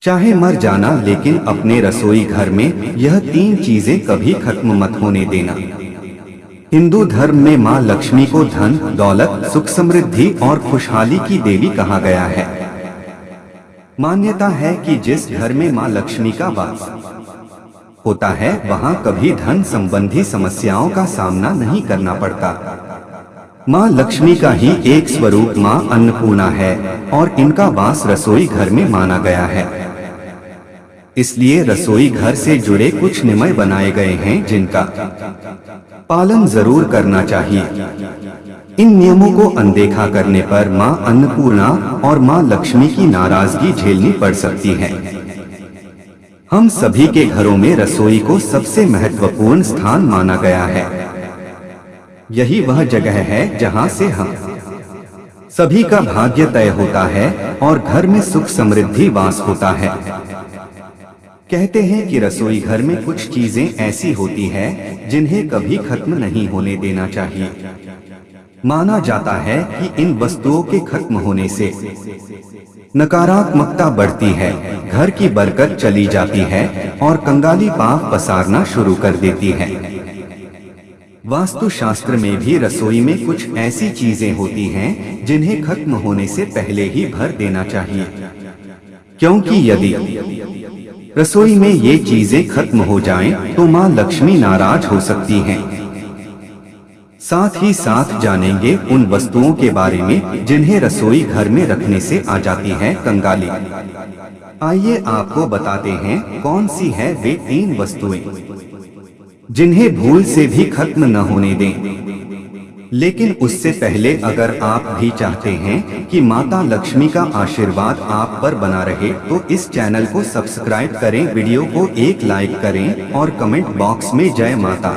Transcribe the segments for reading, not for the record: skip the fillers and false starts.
चाहे मर जाना, लेकिन अपने रसोई घर में यह 3 चीजें कभी खत्म मत होने देना। हिंदू धर्म में माँ लक्ष्मी को धन, दौलत, सुख समृद्धि और खुशहाली की देवी कहा गया है। मान्यता है कि जिस घर में माँ लक्ष्मी का वास होता है वहाँ कभी धन संबंधी समस्याओं का सामना नहीं करना पड़ता। माँ लक्ष्मी का ही एक स्वरूप माँ अन्नपूर्णा है और इनका वास रसोई घर में माना गया है। इसलिए रसोई घर से जुड़े कुछ नियम बनाए गए हैं जिनका पालन जरूर करना चाहिए। इन नियमों को अनदेखा करने पर माँ अन्नपूर्णा और माँ लक्ष्मी की नाराजगी झेलनी पड़ सकती है। हम सभी के घरों में रसोई को सबसे महत्वपूर्ण स्थान माना गया है। यही वह जगह है जहाँ से हम सभी का भाग्य तय होता है और घर में सुख समृद्धि वास होता है। कहते हैं कि रसोई घर में कुछ चीजें ऐसी होती हैं जिन्हें कभी खत्म नहीं होने देना चाहिए। माना जाता है कि इन वस्तुओं के खत्म होने से नकारात्मकता बढ़ती है, घर की बरकत चली जाती है और कंगाली पाप पसारना शुरू कर देती है। वास्तुशास्त्र में भी रसोई में कुछ ऐसी चीजें होती हैं जिन्हें खत्म होने से पहले ही भर देना चाहिए, क्योंकि यदि रसोई में ये चीजें खत्म हो जाएं तो माँ लक्ष्मी नाराज हो सकती हैं। साथ ही साथ जानेंगे उन वस्तुओं के बारे में जिन्हें रसोई घर में रखने से आ जाती है कंगाली। आइए आपको बताते हैं कौन सी है वे 3 वस्तुएं जिन्हें भूल से भी खत्म न होने दें। लेकिन उससे पहले अगर आप भी चाहते हैं कि माता लक्ष्मी का आशीर्वाद आप पर बना रहे तो इस चैनल को सब्सक्राइब करें, वीडियो को एक लाइक करें और कमेंट बॉक्स में जय माता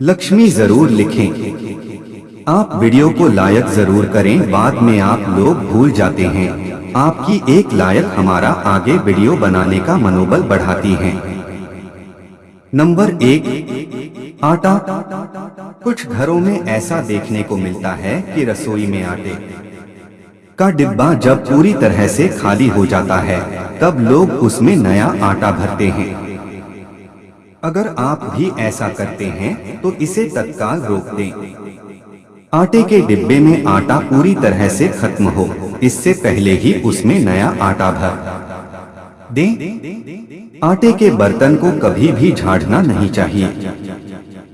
लक्ष्मी जरूर लिखें। आप वीडियो को लाइक जरूर करें, बाद में आप लोग भूल जाते हैं। आपकी एक लाइक हमारा आगे वीडियो बनाने का मनोबल बढ़ाती है। नंबर 1, आटा। कुछ घरों में ऐसा देखने को मिलता है कि रसोई में आटे का डिब्बा जब पूरी तरह से खाली हो जाता है तब लोग उसमें नया आटा भरते हैं। अगर आप भी ऐसा करते हैं तो इसे तत्काल रोक दें। आटे के डिब्बे में आटा पूरी तरह से खत्म हो, इससे पहले ही उसमें नया आटा भर दें। आटे के बर्तन को कभी भी झाड़ना नहीं चाहिए,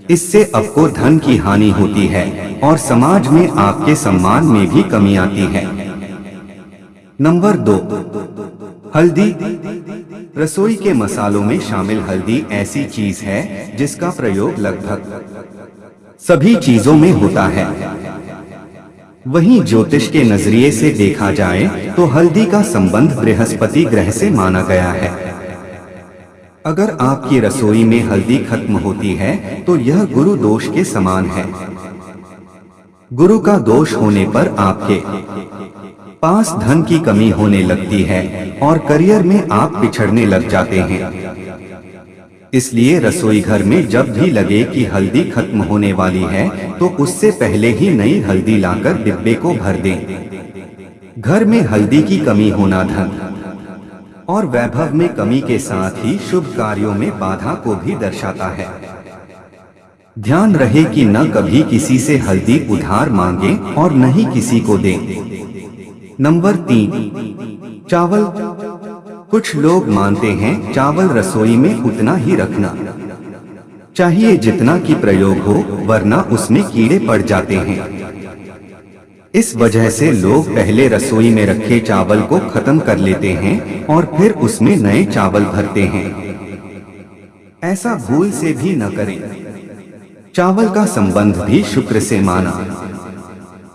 इससे आपको धन की हानि होती है और समाज में आपके सम्मान में भी कमी आती है। नंबर 2, हल्दी। रसोई के मसालों में शामिल हल्दी ऐसी चीज है जिसका प्रयोग लगभग सभी चीजों में होता है। वहीं ज्योतिष के नजरिए से देखा जाए तो हल्दी का संबंध बृहस्पति ग्रह से माना गया है। अगर आपकी रसोई में हल्दी खत्म होती है तो यह गुरु दोष के समान है। गुरु का दोष होने पर आपके पास धन की कमी होने लगती है और करियर में आप पिछड़ने लग जाते हैं। इसलिए रसोई घर में जब भी लगे कि हल्दी खत्म होने वाली है तो उससे पहले ही नई हल्दी लाकर डिब्बे को भर दें। घर में हल्दी की कमी होना धन और वैभव में कमी के साथ ही शुभ कार्यों में बाधा को भी दर्शाता है। ध्यान रहे कि न कभी किसी से हल्दी उधार मांगे और न ही किसी को दें। नंबर 3, चावल। कुछ लोग मानते हैं चावल रसोई में उतना ही रखना चाहिए जितना कि प्रयोग हो, वरना उसमें कीड़े पड़ जाते हैं। इस वजह से लोग पहले रसोई में रखे चावल को खत्म कर लेते हैं और फिर उसमें नए चावल भरते हैं। ऐसा भूल से भी न करें। चावल का संबंध भी शुक्र से माना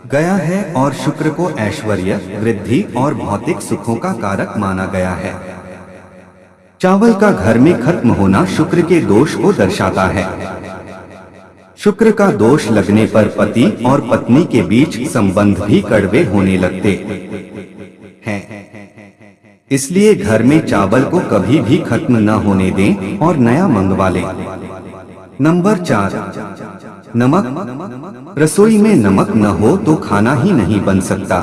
गया है और शुक्र को ऐश्वर्य, वृद्धि और भौतिक सुखों का कारक माना गया है। चावल का घर में खत्म होना शुक्र के दोष को दर्शाता है। शुक्र का दोष लगने पर पति और पत्नी के बीच संबंध भी कड़वे होने लगते हैं। इसलिए घर में चावल को कभी भी खत्म न होने दें और नया मंगवा लें। नंबर 4, नमक। रसोई में नमक न हो तो खाना ही नहीं बन सकता।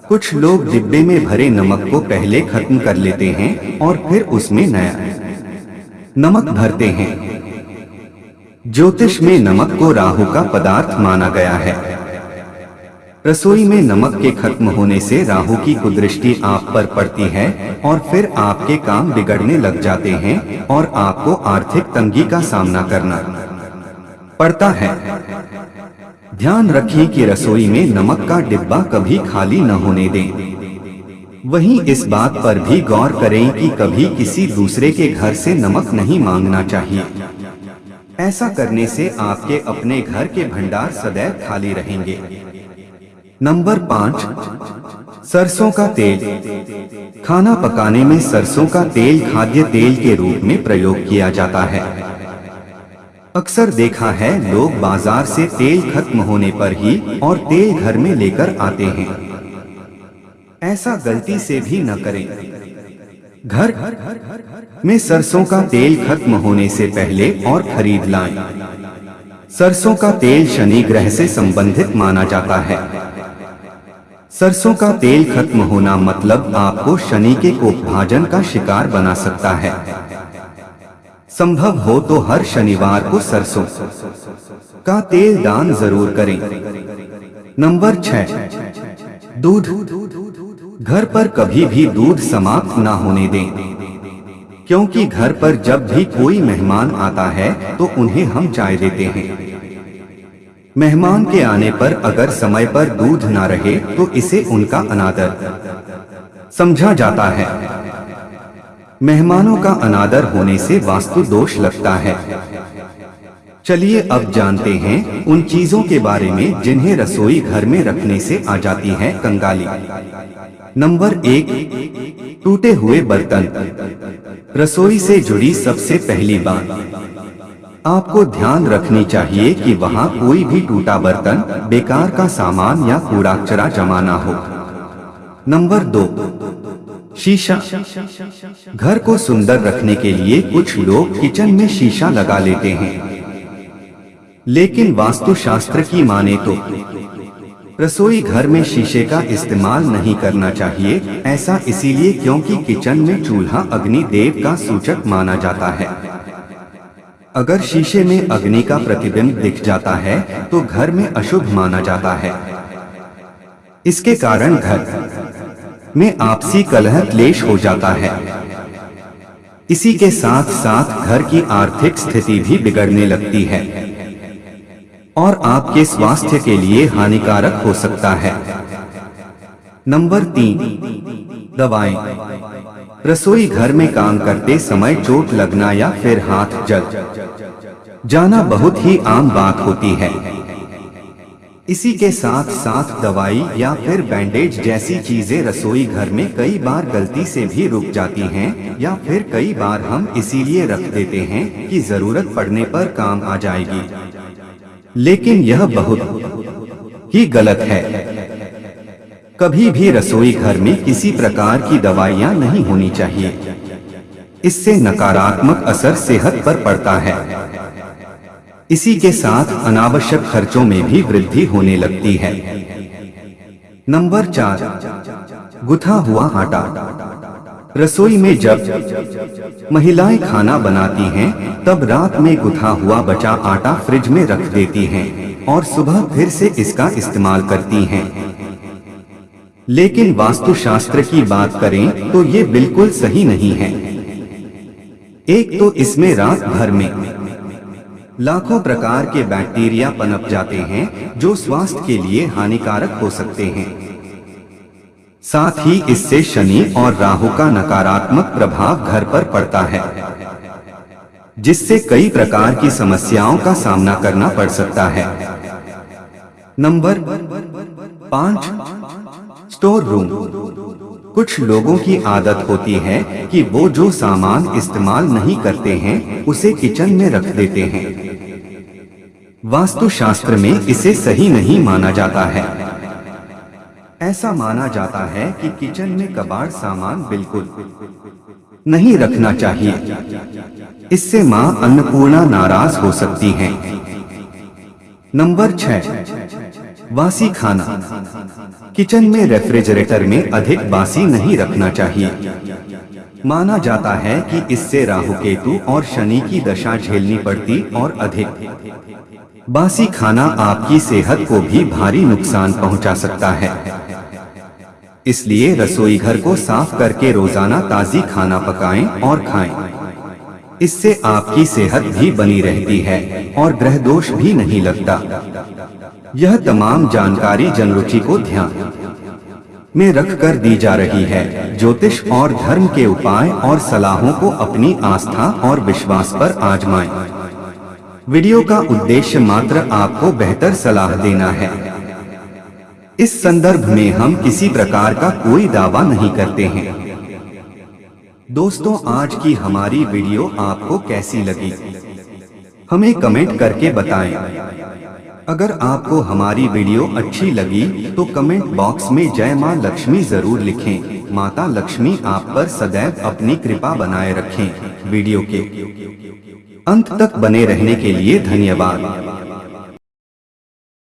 कुछ लोग डिब्बे में भरे नमक को पहले खत्म कर लेते हैं और फिर उसमें नया नमक भरते हैं। ज्योतिष में नमक को राहु का पदार्थ माना गया है। रसोई में नमक के खत्म होने से राहु की कुदृष्टि आप पर पड़ती है और फिर आपके काम बिगड़ने लग जाते हैं और आपको आर्थिक तंगी का सामना करना पड़ता है। ध्यान रखिए कि रसोई में नमक का डिब्बा कभी खाली न होने दें। वहीं इस बात पर भी गौर करें कि कभी किसी दूसरे के घर से नमक नहीं मांगना चाहिए। ऐसा करने से आपके अपने घर के भंडार सदैव खाली रहेंगे। नंबर 5, सरसों का तेल। खाना पकाने में सरसों का तेल खाद्य तेल के रूप में प्रयोग किया जाता है। अक्सर देखा है लोग बाजार से तेल खत्म होने पर ही और तेल घर में लेकर आते हैं। ऐसा गलती से भी न करें। घर में सरसों का तेल खत्म होने से पहले और खरीद लाएं। सरसों का तेल शनि ग्रह से संबंधित माना जाता है। सरसों का तेल खत्म होना मतलब आपको शनि के कोपभाजन का शिकार बना सकता है। संभव हो तो हर शनिवार को सरसों का तेल दान जरूर करें। नंबर 6, दूध। घर पर कभी भी दूध समाप्त ना होने दें, क्योंकि घर पर जब भी कोई मेहमान आता है तो उन्हें हम चाय देते हैं। मेहमान के आने पर अगर समय पर दूध ना रहे तो इसे उनका अनादर समझा जाता है। मेहमानों का अनादर होने से वास्तु दोष लगता है। चलिए अब जानते हैं उन चीजों के बारे में जिन्हें रसोई घर में रखने से आ जाती है कंगाली। नंबर 1, टूटे हुए बर्तन। रसोई से जुड़ी सबसे पहली बात आपको ध्यान रखनी चाहिए कि वहाँ कोई भी टूटा बर्तन, बेकार का सामान या कूड़ा कचरा जमा ना हो। नंबर 2, शीशा। घर को सुंदर रखने के लिए कुछ लोग किचन में शीशा लगा लेते हैं, लेकिन वास्तुशास्त्र की माने तो रसोई घर में शीशे का इस्तेमाल नहीं करना चाहिए। ऐसा इसीलिए क्योंकि किचन में चूल्हा अग्नि देव का सूचक माना जाता है। अगर शीशे में अग्नि का प्रतिबिंब दिख जाता है तो घर में अशुभ माना जाता है। इसके कारण घर में आपसी कलह क्लेश हो जाता है। इसी के साथ साथ घर की आर्थिक स्थिति भी बिगड़ने लगती है और आपके स्वास्थ्य के लिए हानिकारक हो सकता है। नंबर 3, दवाएं। रसोई घर में काम करते समय चोट लगना या फिर हाथ जल जाना बहुत ही आम बात होती है। इसी के साथ साथ दवाई या फिर बैंडेज जैसी चीजें रसोई घर में कई बार गलती से भी रुक जाती हैं या फिर कई बार हम इसीलिए रख देते हैं कि जरूरत पड़ने पर काम आ जाएगी, लेकिन यह बहुत ही गलत है। कभी भी रसोई घर में किसी प्रकार की दवाइयाँ नहीं होनी चाहिए। इससे नकारात्मक असर सेहत पर पड़ता है। इसी के साथ अनावश्यक खर्चों में भी वृद्धि होने लगती है। नंबर 4, गुथा हुआ आटा। रसोई में जब महिलाएं खाना बनाती हैं तब रात में गुथा हुआ बचा आटा फ्रिज में रख देती हैं और सुबह फिर से इसका इस्तेमाल करती हैं। लेकिन वास्तुशास्त्र की बात करें तो ये बिल्कुल सही नहीं है। एक तो इसमें रात भर में लाखों प्रकार के बैक्टीरिया पनप जाते हैं जो स्वास्थ्य के लिए हानिकारक हो सकते हैं। साथ ही इससे शनि और राहु का नकारात्मक प्रभाव घर पर पड़ता है, जिससे कई प्रकार की समस्याओं का सामना करना पड़ सकता है। Number 5, store room. कुछ लोगों की आदत होती है कि वो जो सामान इस्तेमाल नहीं करते हैं उसे किचन में रख देते हैं। वास्तुशास्त्र में इसे सही नहीं माना जाता है। ऐसा माना जाता है कि किचन में कबाड़ सामान बिल्कुल नहीं रखना चाहिए। इससे मां अन्नपूर्णा नाराज हो सकती हैं। नंबर 6, बासी खाना। किचन में रेफ्रिजरेटर में अधिक बासी नहीं रखना चाहिए। माना जाता है कि इससे राहु केतु और शनि की दशा झेलनी पड़ती और अधिक बासी खाना आपकी सेहत को भी भारी नुकसान पहुंचा सकता है। इसलिए रसोई घर को साफ करके रोजाना ताजी खाना पकाएं और खाएं। इससे आपकी सेहत भी बनी रहती है और ग्रह दोष भी नहीं लगता। यह तमाम जानकारी जनरुचि को ध्यान में रखकर दी जा रही है। ज्योतिष और धर्म के उपाय और सलाहों को अपनी आस्था और विश्वास पर आजमाएं। वीडियो का उद्देश्य मात्र आपको बेहतर सलाह देना है। इस संदर्भ में हम किसी प्रकार का कोई दावा नहीं करते हैं। दोस्तों, आज की हमारी वीडियो आपको कैसी लगी, हमें कमेंट करके बताएं। अगर आपको हमारी वीडियो अच्छी लगी तो कमेंट बॉक्स में जय मां लक्ष्मी जरूर लिखें। माता लक्ष्मी आप पर सदैव अपनी कृपा बनाए रखें। वीडियो के अंत तक बने रहने के लिए धन्यवाद।